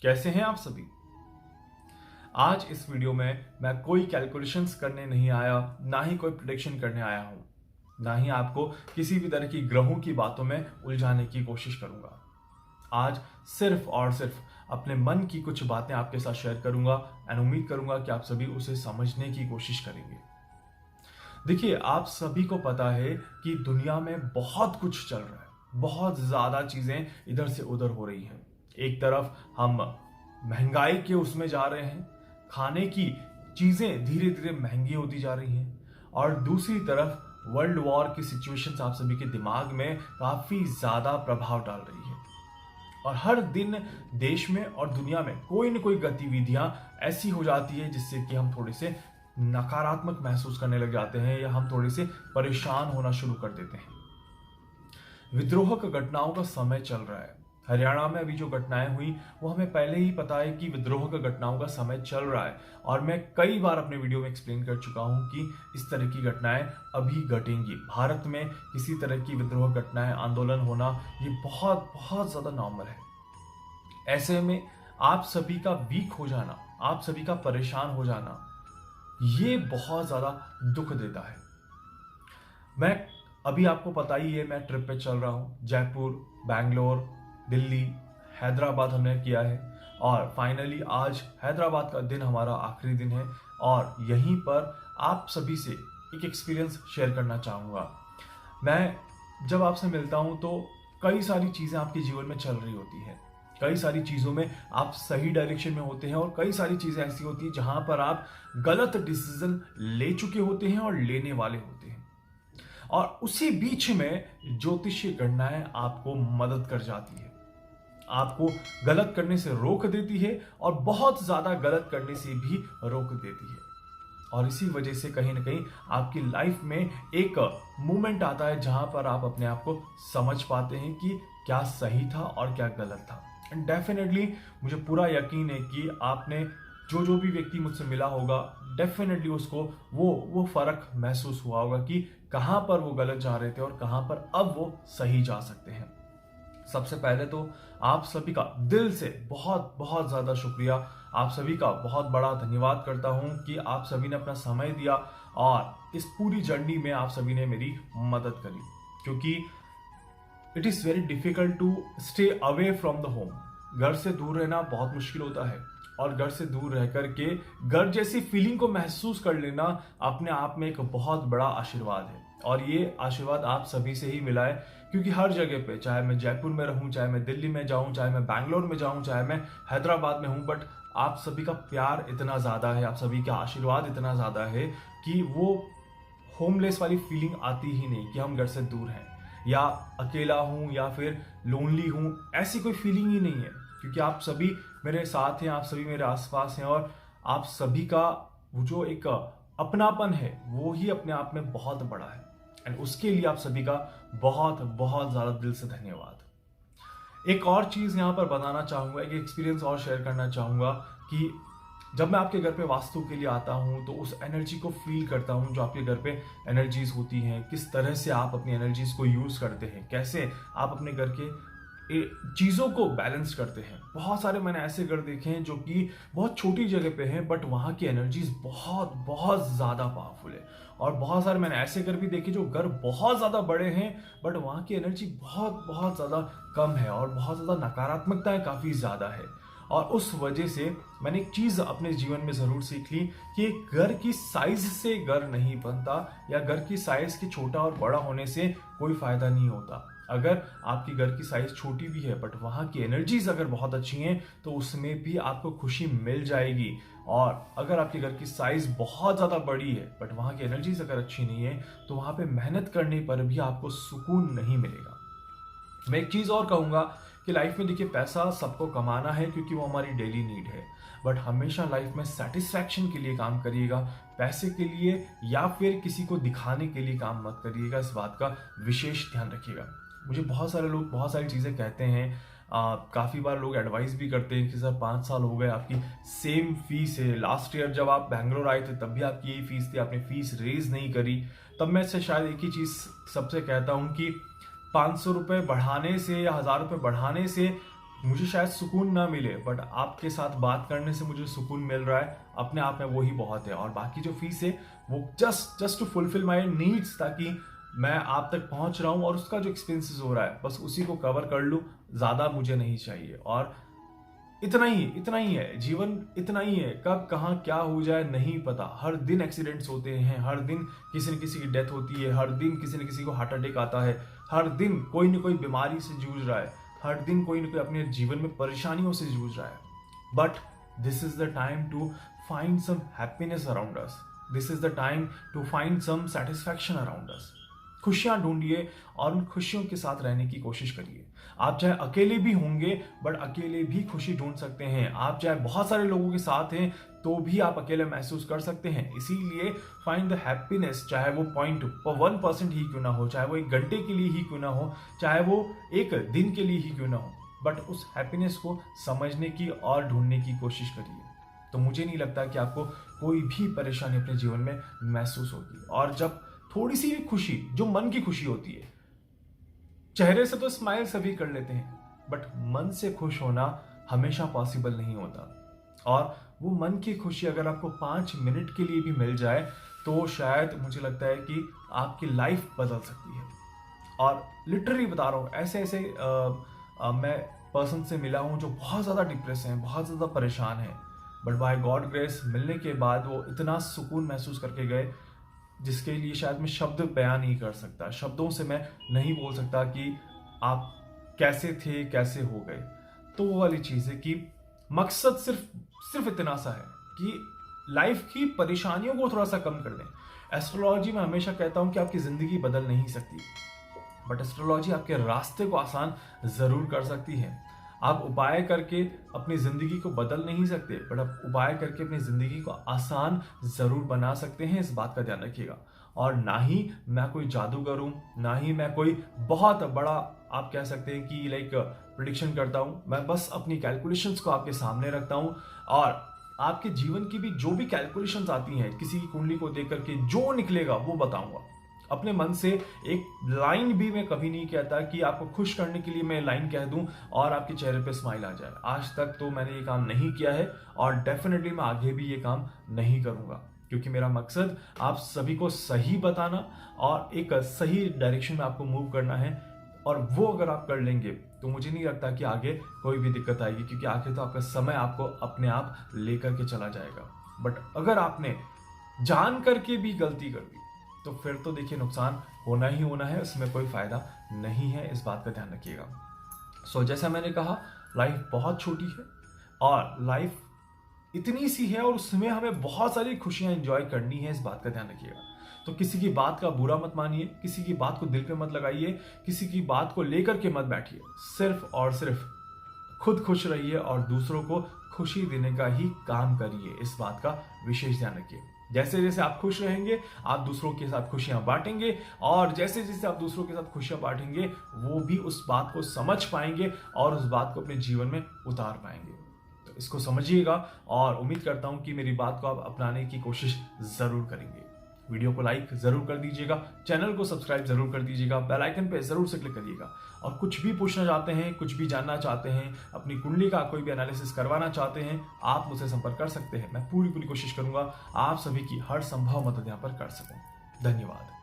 कैसे हैं आप सभी। आज इस वीडियो में मैं कोई कैलकुलेशंस करने नहीं आया, ना ही कोई प्रिडिक्शन करने आया हूं, ना ही आपको किसी भी तरह की ग्रहों की बातों में उलझाने की कोशिश करूंगा। आज सिर्फ और सिर्फ अपने मन की कुछ बातें आपके साथ शेयर करूंगा एंड उम्मीद करूंगा कि आप सभी उसे समझने की कोशिश करेंगे। देखिए, आप सभी को पता है कि दुनिया में बहुत कुछ चल रहा है, बहुत ज्यादा चीजें इधर से उधर हो रही हैं। एक तरफ हम महंगाई के उसमें जा रहे हैं, खाने की चीजें धीरे धीरे महंगी होती जा रही हैं, और दूसरी तरफ वर्ल्ड वॉर की सिचुएशंस आप सभी के दिमाग में काफी ज्यादा प्रभाव डाल रही है। और हर दिन देश में और दुनिया में कोई न कोई गतिविधियां ऐसी हो जाती है जिससे कि हम थोड़े से नकारात्मक महसूस करने लग जाते हैं या हम थोड़े से परेशान होना शुरू कर देते हैं। विद्रोह का घटनाओं का समय चल रहा है। हरियाणा में अभी जो घटनाएं हुई वो हमें पहले ही पता है कि विद्रोह का घटनाओं का समय चल रहा है, और मैं कई बार अपने वीडियो में एक्सप्लेन कर चुका हूं कि इस तरह की घटनाएं अभी घटेंगी। भारत में किसी तरह की विद्रोह घटनाएं, आंदोलन होना ये बहुत बहुत ज्यादा नॉर्मल है। ऐसे में आप सभी का वीक हो जाना, आप सभी का परेशान हो जाना, ये बहुत ज्यादा दुख देता है। मैं अभी आपको पता ही है, मैं ट्रिप पे चल रहा हूं। जयपुर, बैंगलोर, दिल्ली, हैदराबाद हमने किया है, और फाइनली आज हैदराबाद का दिन हमारा आखिरी दिन है। और यहीं पर आप सभी से एक एक्सपीरियंस शेयर करना चाहूँगा। मैं जब आपसे मिलता हूँ तो कई सारी चीज़ें आपके जीवन में चल रही होती हैं, कई सारी चीज़ों में आप सही डायरेक्शन में होते हैं, और कई सारी चीज़ें ऐसी होती हैं जहाँ पर आप गलत डिसीजन ले चुके होते हैं और लेने वाले होते हैं। और उसी बीच में ज्योतिषीय गणनाएं आपको मदद कर जाती है, आपको गलत करने से रोक देती है और बहुत ज्यादा गलत करने से भी रोक देती है। और इसी वजह से कहीं ना कहीं आपकी लाइफ में एक मोमेंट आता है जहां पर आप अपने आप को समझ पाते हैं कि क्या सही था और क्या गलत था। एंड डेफिनेटली मुझे पूरा यकीन है कि आपने जो भी व्यक्ति मुझसे मिला होगा, डेफिनेटली उसको वो फर्क महसूस हुआ होगा कि कहां पर वो गलत जा रहे थे और कहां पर अब वो सही जा सकते हैं। सबसे पहले तो आप सभी का दिल से बहुत बहुत ज्यादा शुक्रिया, आप सभी का बहुत बड़ा धन्यवाद करता हूं कि आप सभी ने अपना समय दिया और इस पूरी जर्नी में आप सभी ने मेरी मदद करी। क्योंकि it is very difficult to stay away from the home. घर से दूर रहना बहुत मुश्किल होता है, और घर से दूर रह करके घर जैसी फीलिंग को महसूस कर लेना अपने आप में एक बहुत बड़ा आशीर्वाद है। और ये आशीर्वाद आप सभी से ही मिला है, क्योंकि हर जगह पे, चाहे मैं जयपुर में रहूं, चाहे मैं दिल्ली में जाऊं, चाहे मैं बैंगलोर में जाऊं, चाहे मैं हैदराबाद में हूं, बट आप सभी का प्यार इतना ज्यादा है, आप सभी का आशीर्वाद इतना ज्यादा है कि वो होमलेस वाली फीलिंग आती ही नहीं कि हम घर से दूर हैं या अकेला हूं या फिर लोनली हूं। ऐसी कोई फीलिंग ही नहीं है, क्योंकि आप सभी मेरे साथ हैं, आप सभी मेरे आसपास हैं, और आप सभी का वो जो एक अपनापन है वो ही अपने आप में बहुत बड़ा है। एंड उसके लिए आप सभी का बहुत बहुत ज्यादा दिल से धन्यवाद। एक और चीज यहां पर बताना चाहूंगा, एक एक्सपीरियंस और शेयर करना चाहूंगा कि जब मैं आपके घर पे वास्तु के लिए आता हूं तो उस एनर्जी को फील करता हूं जो आपके घर पे एनर्जीज होती हैं, किस तरह से आप अपनी एनर्जीज को यूज करते हैं, कैसे आप अपने घर के चीजों को बैलेंस करते हैं। बहुत सारे मैंने ऐसे घर देखे हैं जो कि बहुत छोटी जगह पे हैं, बट वहां की एनर्जीज बहुत बहुत ज्यादा पावरफुल है। और बहुत सारे मैंने ऐसे घर भी देखे जो घर बहुत ज्यादा बड़े हैं, बट वहां की एनर्जी बहुत बहुत ज्यादा कम है और बहुत ज्यादा नकारात्मकताएं काफी ज्यादा है। और उस वजह से मैंने एक चीज अपने जीवन में जरूर सीख ली कि घर की साइज से घर नहीं बनता, या घर की साइज के छोटा और बड़ा होने से कोई फायदा नहीं होता। अगर आपकी घर की साइज छोटी भी है बट वहां की एनर्जीज अगर बहुत अच्छी हैं तो उसमें भी आपको खुशी मिल जाएगी। और अगर आपके घर की साइज बहुत ज्यादा बड़ी है बट वहां की एनर्जीज अगर अच्छी नहीं है तो वहां पे मेहनत करने पर भी आपको सुकून नहीं मिलेगा। मैं एक चीज और कहूंगा कि लाइफ में देखिए, पैसा सबको कमाना है क्योंकि वो हमारी डेली नीड है, बट हमेशा लाइफ में सेटिस्फैक्शन के लिए काम करिएगा, पैसे के लिए या फिर किसी को दिखाने के लिए काम मत करिएगा। इस बात का विशेष ध्यान रखिएगा। मुझे बहुत सारे लोग बहुत सारी चीजें कहते हैं, काफी बार लोग एडवाइस भी करते हैं कि सर 5 साल हो गए आपकी सेम फीस है, लास्ट ईयर जब आप बैंगलोर आए थे तब भी आपकी यही फीस थी, आपने फीस रेज नहीं करी। तब मैं से शायद एक ही चीज सबसे कहता हूं कि 500 रुपए बढ़ाने से या 1000 रुपए बढ़ाने से मुझे शायद सुकून ना मिले, बट आपके साथ बात करने से मुझे सुकून मिल रहा है, अपने आप में वही बहुत है। और बाकी जो फीस है वो just to fulfil my needs, ताकि मैं आप तक पहुंच रहा हूं और उसका जो एक्सपेंसेस हो रहा है बस उसी को कवर कर लूं, ज़्यादा मुझे नहीं चाहिए। और इतना ही है जीवन, इतना ही है। कब कहाँ क्या हो जाए नहीं पता। हर दिन एक्सीडेंट्स होते हैं, हर दिन किसी न किसी की डेथ होती है, हर दिन किसी न किसी को हार्ट अटैक आता है, हर दिन कोई न कोई बीमारी से जूझ रहा है, हर दिन कोई न कोई अपने जीवन में परेशानियों से जूझ रहा है। But this is the time to find some happiness around us, this is the time to find some satisfaction around us. खुशियां ढूंढिए और उन खुशियों के साथ रहने की कोशिश करिए। आप चाहे अकेले भी होंगे बट अकेले भी खुशी ढूंढ सकते हैं। आप चाहे बहुत सारे लोगों के साथ हैं तो भी आप अकेले महसूस कर सकते हैं। इसीलिए फाइंड द हैप्पीनेस, चाहे वो 0.1% ही क्यों ना हो, चाहे वो 1 घंटे के लिए ही क्यों ना हो, चाहे वो 1 दिन के लिए ही क्यों ना हो, बट उस हैप्पीनेस को समझने की और ढूंढने की कोशिश करिए। तो मुझे नहीं लगता कि आपको कोई भी परेशानी अपने जीवन में महसूस होगी। और जब थोड़ी सी भी खुशी, जो मन की खुशी होती है, चेहरे से तो स्माइल सभी कर लेते हैं, बट मन से खुश होना हमेशा पॉसिबल नहीं होता। और वो मन की खुशी अगर आपको 5 मिनट के लिए भी मिल जाए तो शायद मुझे लगता है कि आपकी लाइफ बदल सकती है। और लिटरली बता रहा हूँ, ऐसे मैं पर्सन से मिला हूँ जो बहुत ज़्यादा डिप्रेस हैं, बहुत ज़्यादा परेशान हैं, बट बाय गॉड ग्रेस मिलने के बाद वो इतना सुकून महसूस करके गए जिसके लिए शायद मैं शब्द बयान नहीं कर सकता, शब्दों से मैं नहीं बोल सकता कि आप कैसे थे, कैसे हो गए। तो वो वाली चीज़ है कि मकसद सिर्फ इतना सा है कि लाइफ की परेशानियों को थोड़ा सा कम कर दें। एस्ट्रोलॉजी में हमेशा कहता हूं कि आपकी ज़िंदगी बदल नहीं सकती, बट एस्ट्रोलॉजी आपके रास्ते को आसान ज़रूर कर सकती है। आप उपाय करके अपनी ज़िंदगी को बदल नहीं सकते, बट आप उपाय करके अपनी ज़िंदगी को आसान ज़रूर बना सकते हैं, इस बात का ध्यान रखिएगा। और ना ही मैं कोई जादूगर हूँ, ना ही मैं कोई बहुत बड़ा, आप कह सकते हैं कि लाइक प्रिडिक्शन करता हूँ। मैं बस अपनी कैलकुलेशंस को आपके सामने रखता हूँ और आपके जीवन की भी जो भी कैलकुलेशंस आती हैं, किसी की कुंडली को देख करके जो निकलेगा वो बताऊंगा। अपने मन से एक लाइन भी मैं कभी नहीं कहता कि आपको खुश करने के लिए मैं लाइन कह दूं और आपके चेहरे पे स्माइल आ जाए। आज तक तो मैंने ये काम नहीं किया है और डेफिनेटली मैं आगे भी ये काम नहीं करूंगा, क्योंकि मेरा मकसद आप सभी को सही बताना और एक सही डायरेक्शन में आपको मूव करना है। और वो अगर आप कर लेंगे तो मुझे नहीं लगता कि आगे कोई भी दिक्कत आएगी, क्योंकि आगे तो आपका समय आपको अपने आप लेकर के चला जाएगा। बट अगर आपने जान करके भी गलती कर दी तो फिर तो देखिए नुकसान होना ही होना है, उसमें कोई फायदा नहीं है, इस बात का ध्यान रखिएगा। सो जैसा मैंने कहा, लाइफ बहुत छोटी है और लाइफ इतनी सी है और उसमें हमें बहुत सारी खुशियां एंजॉय करनी है, इस बात का ध्यान रखिएगा। तो किसी की बात का बुरा मत मानिए, किसी की बात को दिल पे मत लगाइए, किसी की बात को लेकर के मत बैठिए। सिर्फ और सिर्फ खुद खुश रहिए और दूसरों को खुशी देने का ही काम करिए, इस बात का विशेष ध्यान रखिए। जैसे जैसे आप खुश रहेंगे आप दूसरों के साथ खुशियां बांटेंगे, और जैसे जैसे आप दूसरों के साथ खुशियां बांटेंगे वो भी उस बात को समझ पाएंगे और उस बात को अपने जीवन में उतार पाएंगे। तो इसको समझिएगा और उम्मीद करता हूं कि मेरी बात को आप अपनाने की कोशिश जरूर करेंगे। वीडियो को लाइक जरूर कर दीजिएगा, चैनल को सब्सक्राइब जरूर कर दीजिएगा, बेल आइकन पे जरूर से क्लिक करिएगा। और कुछ भी पूछना चाहते हैं, कुछ भी जानना चाहते हैं, अपनी कुंडली का कोई भी एनालिसिस करवाना चाहते हैं, आप मुझसे संपर्क कर सकते हैं। मैं पूरी कोशिश करूंगा आप सभी की हर संभव मदद यहाँ पर कर सकूं। धन्यवाद।